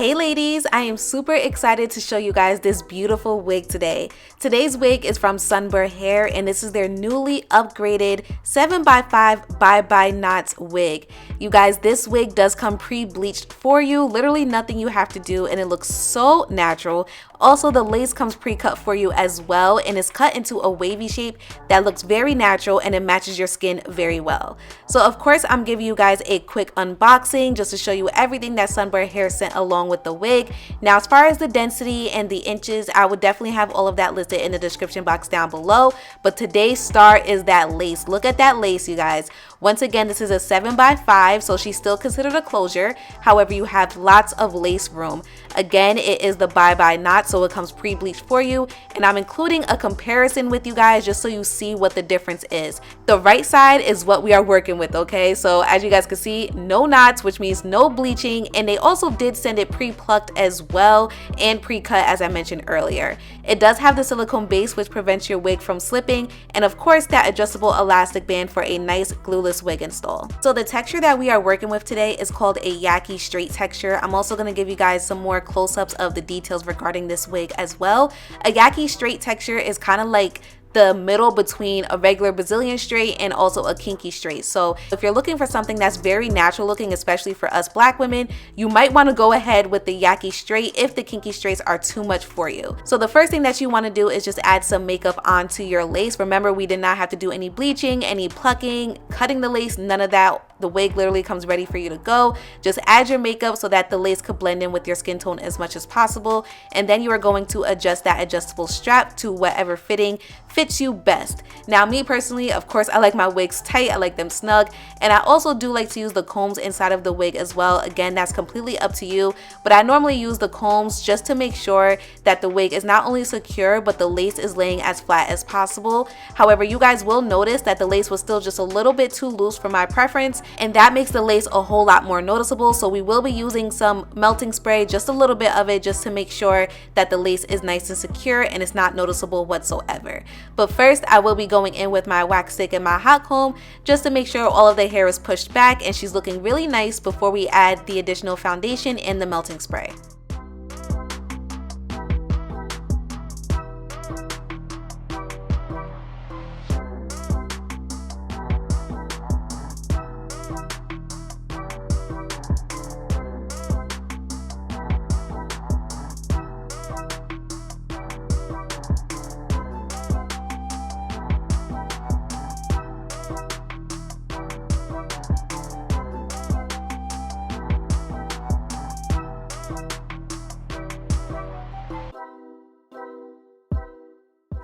Hey ladies, I am super excited to show you guys this beautiful wig today. Today's wig is from SUNBERHAIR and this is their newly upgraded 7x5 bye-bye knots wig. You guys, this wig does come pre-bleached for you, literally nothing you have to do, and it looks so natural. Also, the lace comes pre-cut for you as well and is cut into a wavy shape that looks very natural and it matches your skin very well. So of course, I'm giving you guys a quick unboxing just to show you everything that SUNBERHAIR sent along with the wig. Now, as far as the density and the inches, I would definitely have all of that listed in the description box down below. But today's star is that lace. Look at that lace, you guys. Once again, this is a 7x5, so she's still considered a closure. However, you have lots of lace room. Again, it is the bye-bye knot, so it comes pre-bleached for you. And I'm including a comparison with you guys just so you see what the difference is. The right side is what we are working with, okay? So as you guys can see, no knots, which means no bleaching. And they also did send it pre-plucked as well and pre-cut, as I mentioned earlier. It does have the silicone base, which prevents your wig from slipping. And of course, that adjustable elastic band for a nice glueless wig install. So the texture that we are working with today is called a yaki straight texture. I'm also going to give you guys some more close-ups of the details regarding this wig as well. A yaki straight texture is kind of like the middle between a regular Brazilian straight and also a kinky straight. So if you're looking for something that's very natural looking, especially for us black women, you might want to go ahead with the yaki straight if the kinky straights are too much for you. So the first thing that you want to do is just add some makeup onto your lace. Remember, we did not have to do any bleaching, any plucking, cutting the lace, none of that. The wig literally comes ready for you to go. Just add your makeup so that the lace could blend in with your skin tone as much as possible. And then you are going to adjust that adjustable strap to whatever fitting fits you best. Now, me personally, of course, I like my wigs tight. I like them snug. And I also do like to use the combs inside of the wig as well. Again, that's completely up to you. But I normally use the combs just to make sure that the wig is not only secure, but the lace is laying as flat as possible. However, you guys will notice that the lace was still just a little bit too loose for my preference. And that makes the lace a whole lot more noticeable. So we will be using some melting spray, just a little bit of it, just to make sure that the lace is nice and secure and it's not noticeable whatsoever. But first, I will be going in with my wax stick and my hot comb just to make sure all of the hair is pushed back and she's looking really nice before we add the additional foundation and the melting spray.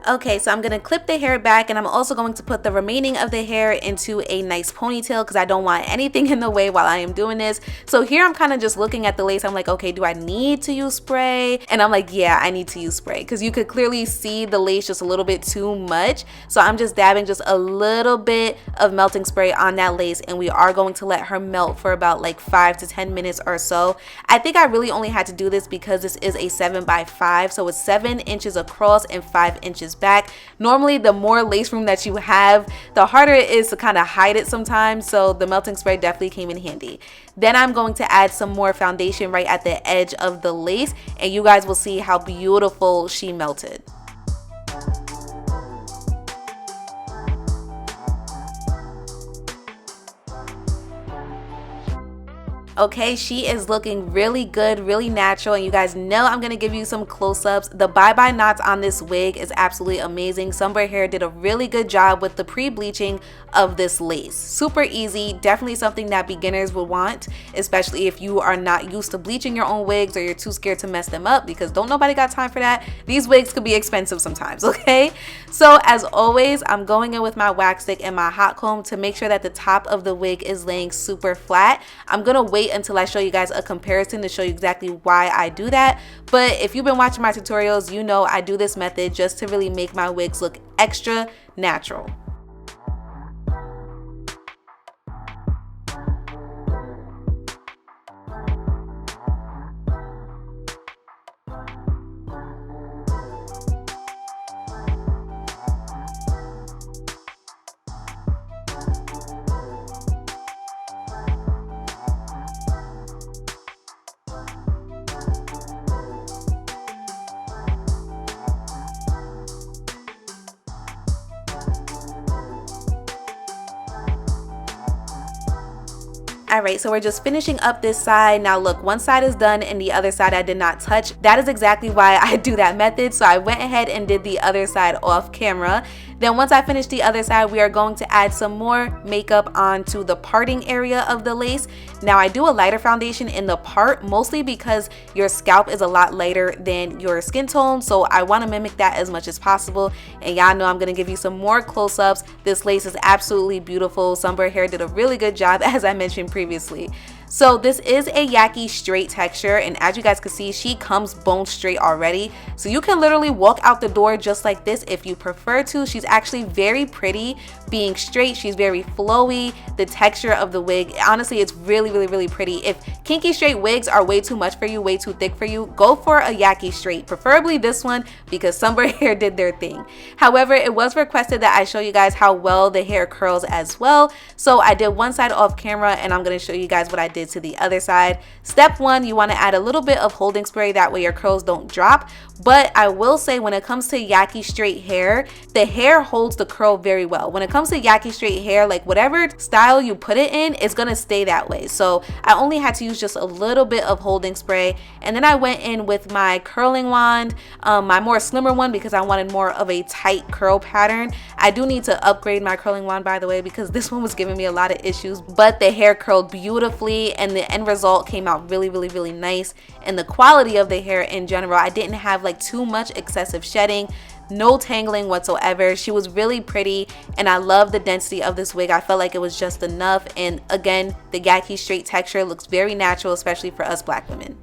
Okay, so I'm going to clip the hair back and I'm also going to put the remaining of the hair into a nice ponytail because I don't want anything in the way while I am doing this. So here I'm kind of just looking at the lace. I'm like, okay, do I need to use spray? And I'm like, yeah, I need to use spray because you could clearly see the lace just a little bit too much. So I'm just dabbing just a little bit of melting spray on that lace and we are going to let her melt for about like 5 to 10 minutes or so. I think I really only had to do this because this is a 7x5, so it's 7 inches across and 5 inches back. Normally, the more lace room that you have, the harder it is to kind of hide it sometimes, so the melting spray definitely came in handy. Then I'm going to add some more foundation right at the edge of the lace and you guys will see how beautiful she melted. Okay, she is looking really good, really natural, and you guys know I'm going to give you some close-ups. The bye-bye knots on this wig is absolutely amazing. SUNBERHAIR did a really good job with the pre-bleaching of this lace. Super easy, definitely something that beginners would want, especially if you are not used to bleaching your own wigs or you're too scared to mess them up because don't nobody got time for that. These wigs could be expensive sometimes, okay? So as always, I'm going in with my wax stick and my hot comb to make sure that the top of the wig is laying super flat. I'm going to wait until I show you guys a comparison to show you exactly why I do that. But if you've been watching my tutorials, you know I do this method just to really make my wigs look extra natural. Alright, so we're just finishing up this side. Now look, one side is done and the other side I did not touch. That is exactly why I do that method. So I went ahead and did the other side off camera. Then once I finish the other side, we are going to add some more makeup onto the parting area of the lace. Now I do a lighter foundation in the part, mostly because your scalp is a lot lighter than your skin tone. So I want to mimic that as much as possible. And y'all know I'm going to give you some more close-ups. This lace is absolutely beautiful. SUNBERHAIR did a really good job, as I mentioned previously. So this is a yaki straight texture, and as you guys can see, she comes bone straight already. So you can literally walk out the door just like this if you prefer to. She's actually very pretty being straight. She's very flowy. The texture of the wig, honestly, it's really pretty. If kinky straight wigs are way too much for you, way too thick for you, go for a yaki straight, preferably this one, because SUNBERHAIR did their thing. However, it was requested that I show you guys how well the hair curls as well. So I did one side off camera, and I'm going to show you guys what I did to the other side. Step one, you want to add a little bit of holding spray, that way your curls don't drop. But I will say, when it comes to yaki straight hair, the hair holds the curl very well. When it comes to yaki straight hair, like whatever style you put it in, it's gonna stay that way. So I only had to use just a little bit of holding spray, and then I went in with my curling wand, my more slimmer one, because I wanted more of a tight curl pattern. I do need to upgrade my curling wand, by the way, because this one was giving me a lot of issues, but the hair curled beautifully and the end result came out really nice. And the quality of the hair in general, I didn't have like too much excessive shedding, no tangling whatsoever. She was really pretty, and I love the density of this wig. I felt like it was just enough, and again, the yaki straight texture looks very natural, especially for us black women.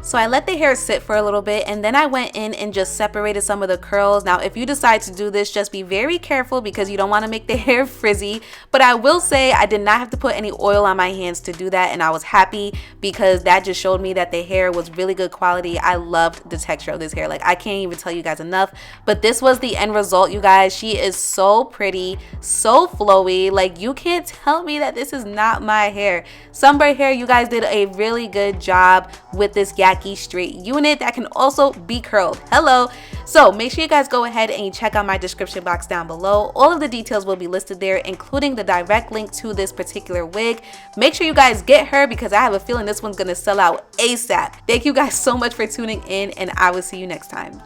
So I let the hair sit for a little bit, and then I went in and just separated some of the curls. Now, if you decide to do this, just be very careful because you don't want to make the hair frizzy. But I will say I did not have to put any oil on my hands to do that, and I was happy because that just showed me that the hair was really good quality. I loved the texture of this hair. Like, I can't even tell you guys enough. But this was the end result, you guys. She is so pretty, so flowy. Like, you can't tell me that this is not my hair. SUNBERHAIR, you guys did a really good job with this yaki straight unit that can also be curled. Hello. So make sure you guys go ahead and you check out my description box down below. All of the details will be listed there, including the direct link to this particular wig. Make sure you guys get her because I have a feeling this one's gonna sell out ASAP. Thank you guys so much for tuning in, and I will see you next time.